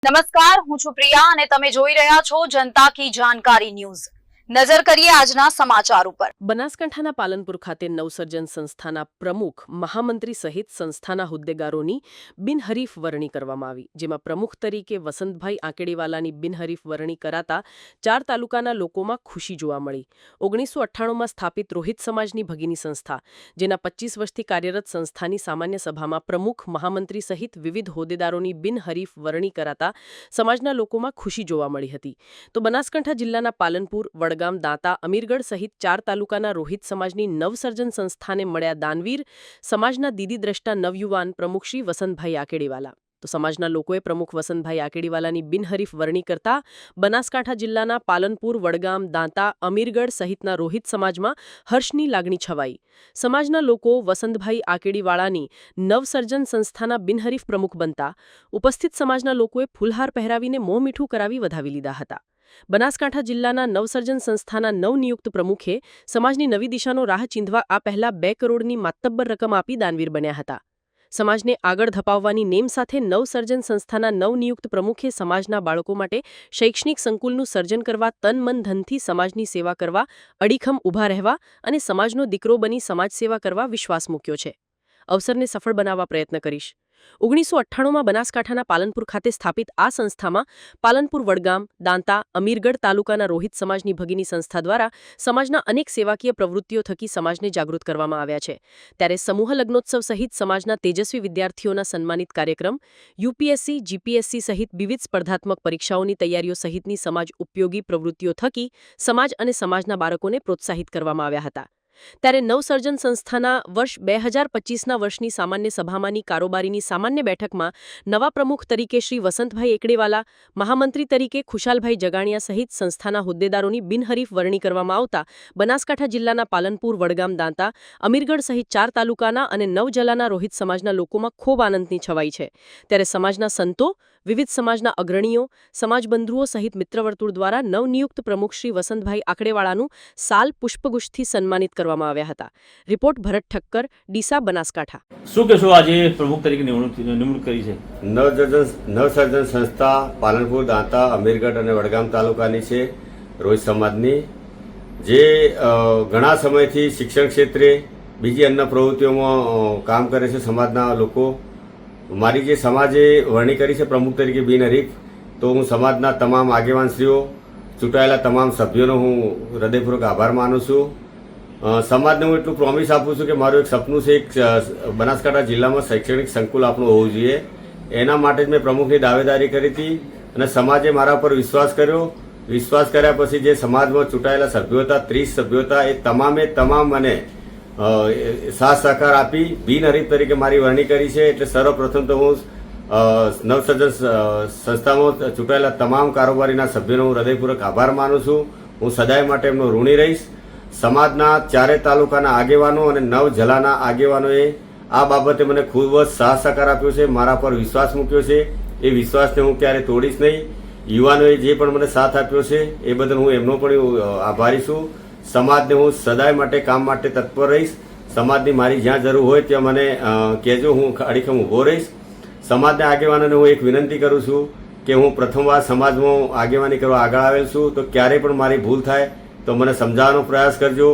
નમસ્કાર, હું છું પ્રિયા અને તમે જોઈ રહ્યા છો જનતા કી જાણકારી ન્યૂઝ। નજર કરીએ આજના સમાચાર ઉપર। બનાસકાંઠાના પાલનપુર ખાતે નવસર્જન સંસ્થાના પ્રમુખ મહામંત્રી સહિત સંસ્થાના હોદ્દેદારોની બિનહરીફ વરણી કરવામાં આવી, જેમાં પ્રમુખ તરીકે વસંતભાઈ આંકેડીવાલાની બિનહરીફ વરણી કરાતા 4 તાલુકાના લોકોમાં ખુશી જોવા મળી। 1998માં સ્થાપિત રોહિત સમાજની ભગીની સંસ્થા, જેના 25 વર્ષથી કાર્યરત સંસ્થાની સામાન્ય સભામાં પ્રમુખ મહામંત્રી સહિત વિવિધ હોદ્દેદારોની બિનહરીફ વરણી કરાતા સમાજના લોકોમાં ખુશી જોવા મળી હતી। તો બનાસકાંઠા જિલ્લાના પાલનપુર, વડગામ, દાંતા, અમીરગઢ સહિત 4 તાલુકાના રોહિત સમાજની નવસર્જન સંસ્થાને મળ્યા દાનવીર સમાજના દીદી દ્રષ્ટા નવયુવાન પ્રમુખ શ્રી વસંતભાઈ આંકેડીવાલા। તો સમાજના લોકોએ પ્રમુખ વસંતભાઈ આંકેડીવાલાની બિનહરીફ વરણી કરતા બનાસકાંઠા જિલ્લાના પાલનપુર, વડગામ, દાંતા, અમીરગઢ સહિતના રોહિત સમાજમાં હર્ષની લાગણી છવાઈ। સમાજના લોકો વસંતભાઈ આંકેડીવાલાની નવસર્જન સંસ્થાના બિનહરીફ પ્રમુખ બનતા ઉપસ્થિત સમાજના લોકોએ ફૂલહાર પહેરાવીને મોં મીઠું કરાવી વધાવી લીધા હતા। બનાસકાંઠા જિલ્લાના નવસર્જન સંસ્થાના નવનિયુક્ત પ્રમુખે સમાજની નવી દિશાનો રાહ ચીંધવા આ પહેલા 2 કરોડની માતબ્બર રકમ આપી દાનવીર બન્યા હતા। સમાજને આગળ ધપાવવાની નેમ સાથે નવસર્જન સંસ્થાના નવનિયુક્ત પ્રમુખે સમાજના બાળકો માટે શૈક્ષણિક સંકુલનું સર્જન કરવા, તન મન ધનથી સમાજની સેવા કરવા, અડીખમ ઊભા રહેવા અને સમાજનો દીકરો બની સમાજ સેવા કરવા વિશ્વાસ મૂક્યો છે। અવસરને સફળ બનાવવા પ્રયત્ન કરીશ। 1998માં બનાસકાંઠાના પાલનપુર ખાતે સ્થાપિત આ સંસ્થામાં પાલનપુર, વડગામ, દાંતા, અમીરગઢ તાલુકાના રોહિત સમાજની ભગીની સંસ્થા દ્વારા સમાજના અનેક સેવાકીય પ્રવૃત્તિઓ થકી સમાજને જાગૃત કરવામાં આવ્યા છે। ત્યારે સમૂહ લગ્નોત્સવ સહિત સમાજના તેજસ્વી વિદ્યાર્થીઓના સન્માનિત કાર્યક્રમ, યુપીએસસી, જીપીએસસી સહિત વિવિધ સ્પર્ધાત્મક પરીક્ષાઓની તૈયારીઓ સહિતની સમાજ ઉપયોગી પ્રવૃત્તિઓ થકી સમાજ અને સમાજના બાળકોને પ્રોત્સાહિત કરવામાં આવ્યા હતા। ત્યારે નવસર્જન સંસ્થાના વર્ષ 2025ના વર્ષની સામાન્ય સભામાંની કારોબારીની સામાન્ય બેઠકમાં નવા પ્રમુખ તરીકે શ્રી વસંતભાઈ આંકેડીવાલા, મહામંત્રી તરીકે ખુશાલભાઈ જગાણિયા સહિત સંસ્થાના હોદ્દેદારોની બિનહરીફ વરણી કરવામાં આવતા બનાસકાંઠા જિલ્લાના પાલનપુર, વડગામ, દાંતા, અમીરગઢ સહિત 4 તાલુકાના અને 9 જિલ્લાના રોહિત સમાજના લોકોમાં ખૂબ આનંદની છવાઈ છે। ત્યારે સમાજના સંતો, વિવિધ સમાજના અગ્રણીઓ, સમાજબંધુઓ સહિત મિત્રવર્તુળ દ્વારા નવનિયુક્ત પ્રમુખ શ્રી વસંતભાઈ આંકેડીવાલાનું સાલ પુષ્પગુચ્છથી સન્માનિત કરવામાં આવ્યા હતા। રિપોર્ટ ભરત ઠક્કર, ડીસા, બનાસકાંઠા। શું કહેશો આજે પ્રમુખ તરીકે નિમણૂક કરી છે? નવસર્જન સંસ્થા પાલનપુર, દાંતા, અમીરગઢ અને વડગામ તાલુકાની છે, રોહિત સમાજની, જે ઘણા સમયથી શિક્ષણ ક્ષેત્રે બીજી અન્ય પ્રવૃત્તિઓમાં કામ કરે છે સમાજના લોકો। મારી જે સમાજે વરણી કરી છે પ્રમુખ તરીકે બિનહરીફ, તો હું સમાજના તમામ આગેવાનશ્રીઓ, ચૂંટાયેલા તમામ સભ્યોનો હું હૃદયપૂર્વક આભાર માનું છું। સમાજને હું એટલું પ્રોમિસ આપું છું કે મારું એક સપનું છે, એક બનાસકાંઠા જિલ્લામાં શૈક્ષણિક સંકુલ આપણું હોવું જોઈએ। એના માટે જ મેં પ્રમુખની દાવેદારી કરી હતી અને સમાજે મારા પર વિશ્વાસ કર્યો। વિશ્વાસ કર્યા પછી જે સમાજમાં ચૂંટાયેલા સભ્યો હતા, 30 સભ્યો હતા, એ તમામ મને સાથ સહકાર આપી બિનહરીફ તરીકે મારી વરણી કરી છે। એટલે સર્વપ્રથમ તો હું નવસર્જન સંસ્થામાં ચૂંટાયેલા તમામ કારોબારીના સભ્યોનો હું હૃદયપૂર્વક આભાર માનું છું। હું સદાય માટે એમનો ઋણી રહીશ। સમાજના 4 તાલુકાના આગેવાનો અને 9 જિલ્લાના આગેવાનોએ આ બાબતે મને ખૂબ જ સાથ સહકાર આપ્યો છે, મારા પર વિશ્વાસ મૂક્યો છે। એ વિશ્વાસને હું ક્યારે તોડીશ નહીં। યુવાનોએ જે પણ મને સાથ આપ્યો છે એ બદલ હું એમનો પણ આભારી છું। સમાજને હું સદાય માટે કામ માટે તત્પર રહીશ। સમાજની મારી જ્યાં જરૂર હોય ત્યાં મને કહેજો, હું અડીખમ ઊભો રહીશ। સમાજના આગેવાનોને હું એક વિનંતી કરું છું કે હું પ્રથમવાર સમાજમાં આગેવાની કરવા આગળ આવેલ છું, તો ક્યારેય પણ મારી ભૂલ થાય તો મને સમજાવવાનો પ્રયાસ કરજો।